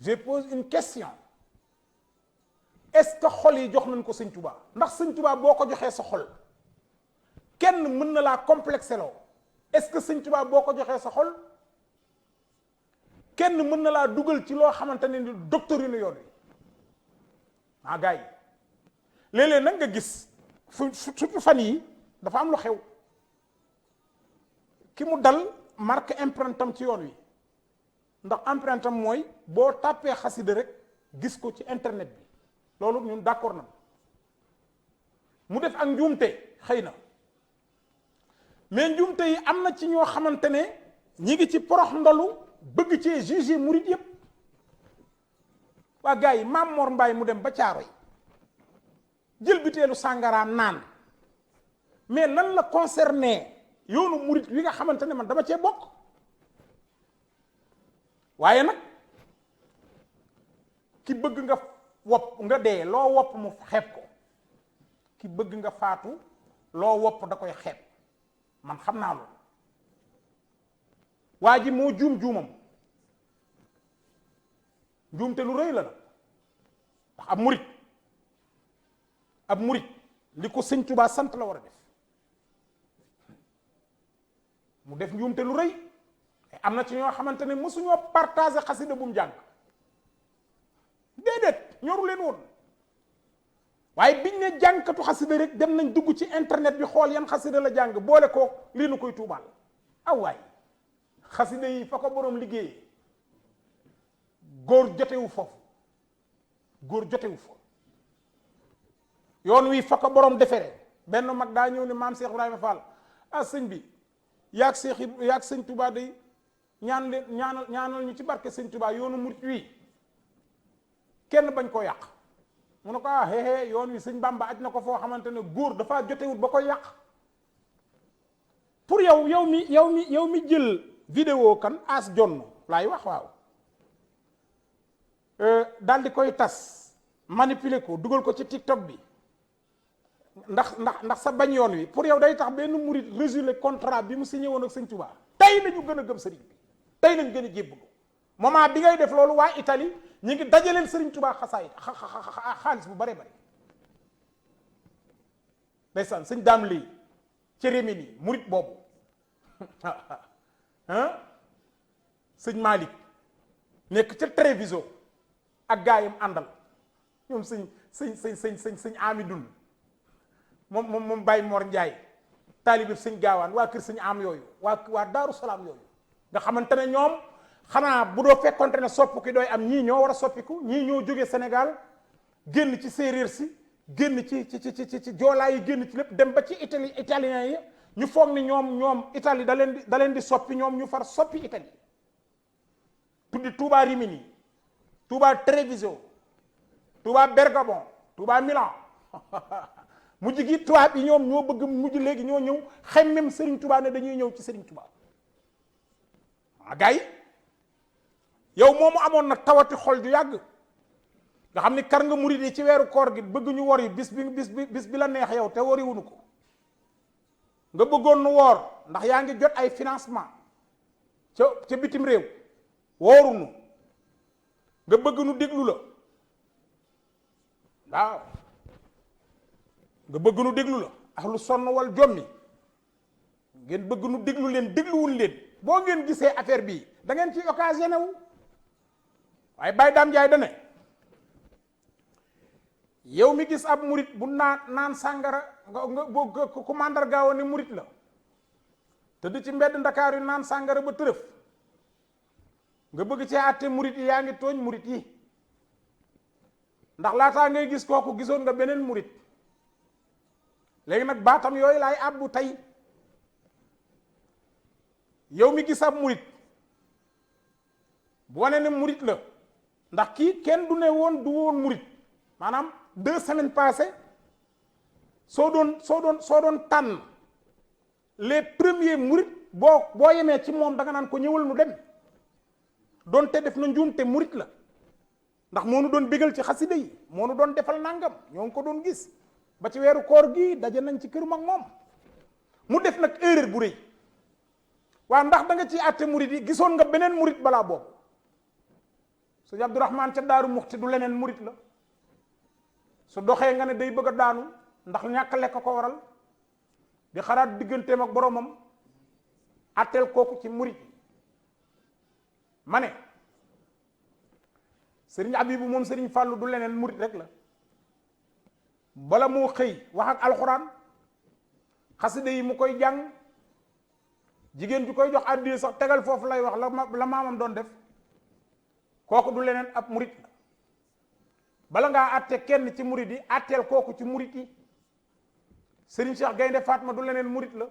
je pose une question, est-ce que xol yi jox nañ ko sëñ Tuubaa? ndax sëñ Tuubaa boo ko joxee sa xol kenn mën na laa complexé loo? est-ce que sëñ Tuubaa boo ko joxee sa xol kenn mën na laa dugal ci loo xamante ne ni doctrine yoon wi? ah gars yi léeg-léeg nag nga gis surtout fan yi dafa am lu xew, ki mu dal marque empreinte am ci yoon wi. ndax empreinte am mooy boo tàppee xasida rek gis ko ci internet bi, loolu ñun d'accord na mu def ak njuumte xëy na, mais njuumte yi am na ci ñoo xamante ne ñi ngi ci porox ndolu bëgg cee juger murit yépp. waa gars yi Maam Mor Mbaay mu dem ba Caaroy jël biteelu sàngaraam naan, mais lan la concerné yoonu murit wi nga xamante ne man dama cee bokk? waaye nag ki bëgg nga wopp nga dee loo wopp mu xeeb ko, ki bëgg nga faatu loo wopp da koy xeeb. man xam naa loolu. waa ji moo juumam njuumte lu rëy la nag, ndax ab murit li ko sëñ Tuubaa sant la war a def, mu def njuumte lu rëy. am na ci ñoo xamante ne mosuñoo partager xasida bu mu jàng, déedéet ñoru leen woon, waaye biñ ne jàngkatu xasida rek dem nañ dugg ci internet bi xool yan xasida la jàng boole ko lii nu koy tuubaal. aw waay xasida yi fa ko boroom liggéeyee góor jotewu foofu, góor jotewu foofu. yoon wi fa ko boroom deferee. benn mag daa ñëw ne maam Cheikh Ibrahima Fall ah sëñ bi yaag sëñ Tuubaa day ñaanal ñu ci barke sëñ Tuubaa yoonu murit wi kenn bañ koo yàq. mu ne ko ah xeexee yoon wi sëñ Bàmba aj na ko foo xamante ne góor dafaa jotewut ba koy yàq. pour yow mi jël vidéo kan as jonn laay wax waaw daal di koy tas manipuler ko dugal ko ci TikTok bi ndax sa bañ yoon wi, pour yow day tax benn murit résilier contrat bi mu signé woon ak sëñ Tuubaa. tey lañu gën a gëm sëriñ bi, tey lañ gën a jébbalu. moment bi ngay def loolu waa Italie ñu ngi dajaleel sëriñ Tuubaa xasaay xaalis bu bare bare. ndeysaan sëñ daam lii ci Rimini murit boobu sëñ Malick nekk ca télévision ak gaayam àndal ñoom sëñ Amidun moom Baye Mor Ndiaye taalibe sëñ gaawaan waa kër sëñ am yooyu waa Daaru Salaam yooyu nga xamante ne ñoom xanaa bu doo fekkonte ne sopp ki doy am ñii ñoo war a soppiku, ñii ñoo jógee Sénégal génn ci séeréer si génn ci joolaa yi génn ci lépp dem ba ci italien yi ñu foog ni ñoom Italie da leen di soppi, ñoom ñu far soppi Italie tuddi Touba Rimini, Touba Treviso, Touba Bergamo, Touba Milan mujj gi tubaab yi ñoom ñoo bëgg mujj léegi ñoo ñëw xemmem Serigne Touba ne dañuy ñëw ci Serigne Touba. gars yi yow moomu amoon nag tawati xol ju yàgg nga xam ni kar nga murid yi ci weeru koor gi bëgg ñu wor yi bis bi la neex yow te wori wuñu ko nga bëggoon nu woor ndax yaa ngi jot ay financement ca bitim réew woorunu nga bëgg nu déglu la waaw nga bëgg nu déglu la ak lu sonn wal jommi ngeen bëgg nu déglu leen dégluwul leen boo ngeen gisee affaire bii da ngeen ci occasionné wu waaye Baye Dame Ndiaye da ne yow mi gis ab murit bu naan sàngara nga ku màndargaawo ni murit la te di ci mbedd Ndakaar yu naan sàngara ba tërëf nga bëgg ci àtte murit yi yaa ngi tooñ murit yi ndax laataa ngay gis kooku gisoon nga beneen murit léegi nag baatam yooyu laay àbbu tey yow mi gis ab murit bu wane ne murit la ndax kii kenn du ne woon du woon murit maanaam 2 semaines passées soo doon tànn les premiers murit boo yemee ci moom da nga naan ko ñëwal nu dem doonte def na njuumte murit la ndax moo nu doon bégal ci xasida yi moo nu doon defal nangam ñoo ngi ko doon gis ba ci weeru koor gi daje nañ ci kër mag moom mu def nag erreur bu rëy waaw ndax da nga ciy àtte murit yi gisoon nga beneen murit balaa boobu sëñ Abdourahman ca Daaru Muxti du leneen murit la. su doxee nga ne day bëgg a daanu ndax ñàkk lekk ko waral di xalaat digganteem ak boromam atteel kooku ci murit ma ne sëriñ Abibu moom sëriñ Fàllu du leneen murit rek la. bala moo xëy wax ak alxuraan xasida yi mu koy jàng jigéen ju koy jox àddiya sax tegal foofu lay wax la maamam doon def kooku du leneen ab murit la. bala ngaa àtte kenn ci murit yi àtteel kooku ci murit yi. sëriñ Cheikh Gaynde Fatma du leneen murit la.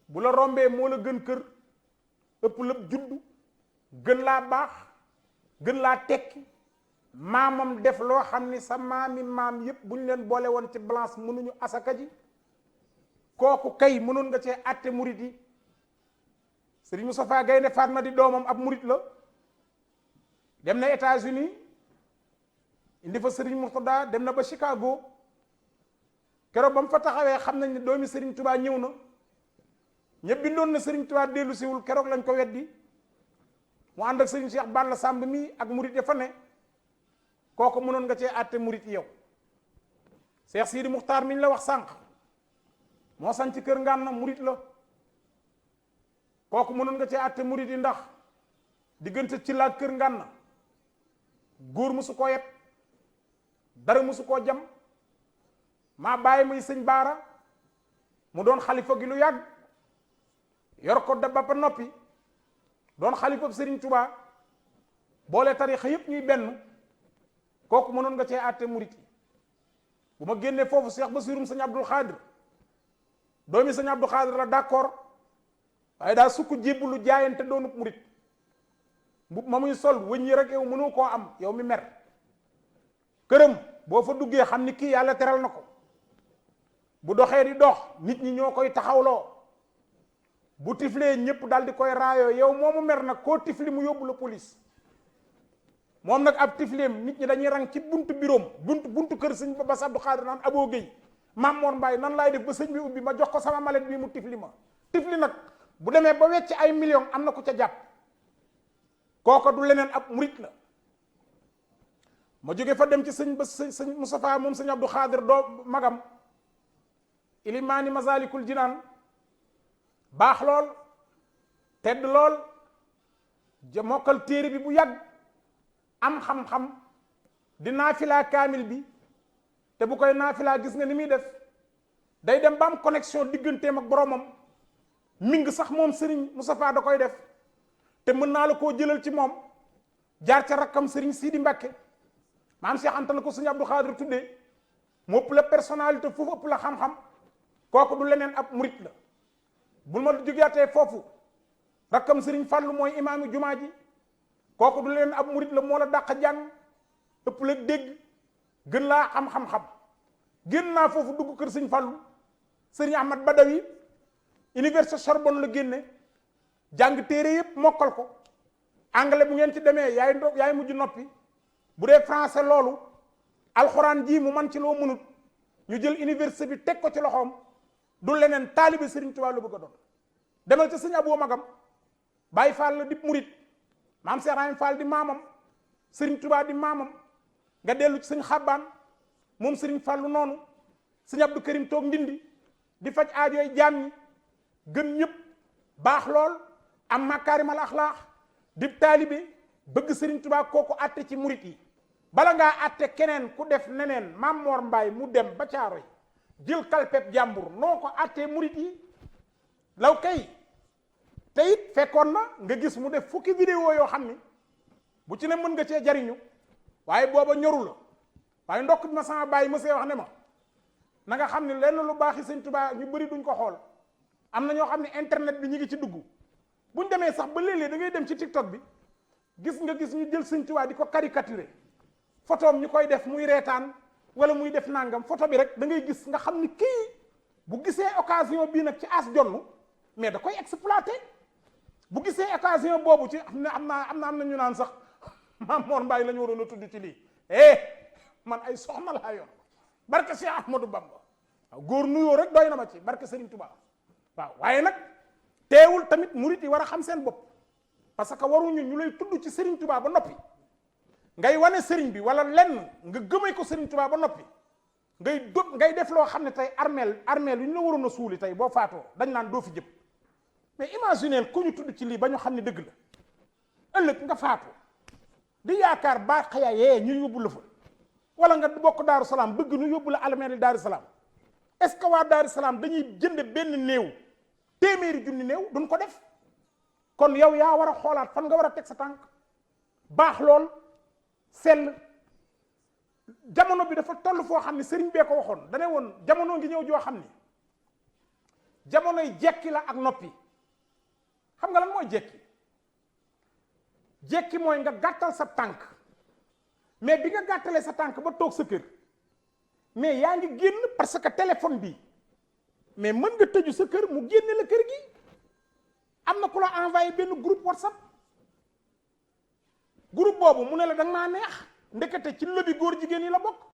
bu la rombee moo la gën kër ëpp lépp juddu gën laa baax gën laa tekki maamam def loo xam ni sa maami maam yépp bu ñu leen boole woon ci balance mënuñu asaka ji kooku kay mënoon nga cee àtte murit yi. sëriñ Moustapha Gaynde Fatma di doomam ab murit la. dem na États-Unis indi fa sëriñ Murtada dem na ba Chicago keroog ba mu fa taxawee xam nañ ne doomi sëriñ Touba ñëw na ñëpp bindoon na sëriñ Touba dellu siwul keroog lañ ko weddi mu ànd ak sëriñ Cheikh Balla Samb mi ak murit ya fa ne kooku mënoon nga cee àtte murit yow. Cheikh Sidi Muxtaar mi ñu la wax sànq moo sañ ci kër Ngànna murit la kooku mënoon nga cee àtte murit yi ndax diggante ci laa kër Ngànna góor musu koo yet dara musu koo jam maa bàyyi muy sëñ Baara mu doon xalifa gi lu yàgg yor ko da ba noppi doon xalifa sëriñ Touba boole tarixa yépp ñuy benn kooku mënoon nga cee àtte murit yi. bu ma génnee foofu Cheikh Basirum sëñ Abdul Xaadir doomi sëñ Abdul Xaadir la d'accord waaye daa sukk jébbalu jaayante doonub murit mbub ma muy sol wëñ yi rek yow mënoo koo am yow mi mer këram boo fa duggee xam ni kii yàlla teral na ko bu doxee di dox nit ñi ñoo koy taxawloo bu tiflee ñëpp dal di koy raayoo yow moomu mer nag koo tifli mu yóbbu la police moom nag ab tifleem nit ñi dañuy rang ci buntu biroom buntu kër sëñ Bass Abdou Khadre naan Abo Gueye Maam Mor Mbaye nan laay def ba sëñ bi ubbi ma jox ko sama malet bii mu tifli ma tifli nag bu demee ba wecc ay millions am na ku ca jàpp kooka du leneen ab murit la. ma jóge fa dem ci sëñ sëñ Moustapha moom sëñ Abdou Khadre doo magam ilimaani Masalikul Jinaan baax lool tedd lool ja mokkal téere bi bu yàgg am xam-xam di naafilaa kaamil bi te bu koy naafilaa gis nga ni muy def day dem ba am connexion digganteem ak boromam ming sax moom sëriñ Moustapha da koy def te mën naa la koo jëlal ci moom jaar ca rakkam sëriñ Sidi Mbàkke maam Cheikh Anta la ko sëñ Abdou Khadre tuddee mu ëpp la personnalité foofu ëpp la xam-xam kooku du leneen ab murit la. bul ma jógeatee foofu rakkam sëriñ Fàllu mooy imaami jumaa ji kooku du leneen ab murit la moo la dàq jàng ëpp la dégg gën laa xam-xam-xam génn naa foofu dugg kër sëñ Fàllu sëriñ Ahmad Badawi université Sorbonne la génne jàng téere yépp mokkal ko anglais bu ngeen ci demee yaay mujj noppi bu dee français loolu alxuraan ji mu man ci loo mënut ñu jël université bi teg ko ci loxoom du leneen taalibe Sëriñ Tuubaa la bëgg a doon demal ci sëñ Aboo magam Baay Faal la di murit maam Seex Ibrahima Faal di maamam Sëriñ Tuubaa di maamam nga dellu ci sëñ Xabbaan moom Sëriñ Fallu noonu sëñ Abdou Karim toog ndindi di faj aajooy jaam ñi gën ñëpp baax lool am makaarimal axlaax di taalibe bëgg Sëriñ Tuubaa kooku àtte ci murit yi bala ngaa àtte keneen ku def neneen Maam Moor Mbaay mu dem ba Caaroy jël kalpeb jàmbur noo ko àttee murit yi law kay te it fekkoon na nga gis mu def fukki vidéo yoo xam ni bu ci ne mën nga cee jariñu waaye booba ñoru la waaye ndokk bi ma sama bàyyi ma see wax ne ma na nga xam ne lenn lu baaxi Sëñ Tuubaa ñu bëri duñ ko xool am na ñoo xam ne internet bi ñu ngi ci dugg buñ demee sax ba léeg-léeg da ngay dem ci TikTok bi gis nga gis ñu jël Sëñ Tuubaa di ko caricaturer photoom ñu koy def muy reetaan wala muy def nangam photo bi rek da ngay gis nga xam ni kii bu gisee occasion bii nag ci as jonn mais da koy exploité bu gisee occasion boobu ci am na ñu naan sax Maam Mor Mbaay la ñu waroon a tudd ci lii man ay soxna laa yor barke Cheikh Ahmadou Bamba waaw góor nuyoo rek doy na ma ci barke Serigne Touba waaw waaye nag teewul tamit murit yi war a xam seen bopp parce que waruñu ñu lay tudd ci Serigne Touba ba noppi ngay wane sëriñ bi wala lenn nga gëmee ko sëriñ Tuubaa ba noppi ngay def loo xam ne tey armeel yu ñu la waroon a suuli tey boo faatoo dañ naan doo fi jëpp mais imagineel ku ñu tudd ci lii ba ñu xam ne dëgg la ëllëg nga faatu di yaakaar baax xayaa yee ñu yóbbu la fa wala nga bokk Daaru Salaam bëgg ñu yóbbu la almeeri Daaru Salaam est-ce que waa Daaru Salaam dañuy jënd benn néew téeméeri junni néew duñ ko def kon yow yaa war a xoolaat fan nga war a teg sa tànk baax lool sell jamono bi dafa toll foo xam ne sëriñ bee ko waxoon dane woon jamono ngi ñëw joo xam ni jamonoy jekki la ak noppi xam nga lan mooy jekki mooy nga gàttal sa tànk mais bi nga gàttalee sa tànk ba toog sa kër mais yaa ngi génn parce que téléphone bi mais mën nga tëju sa kër mu génne la kër gi am na ku la envoyé benn groupe WhatsApp groupe boobu mu ne la danga maa neex ndekete ci lobby góor jigéen yi la bokk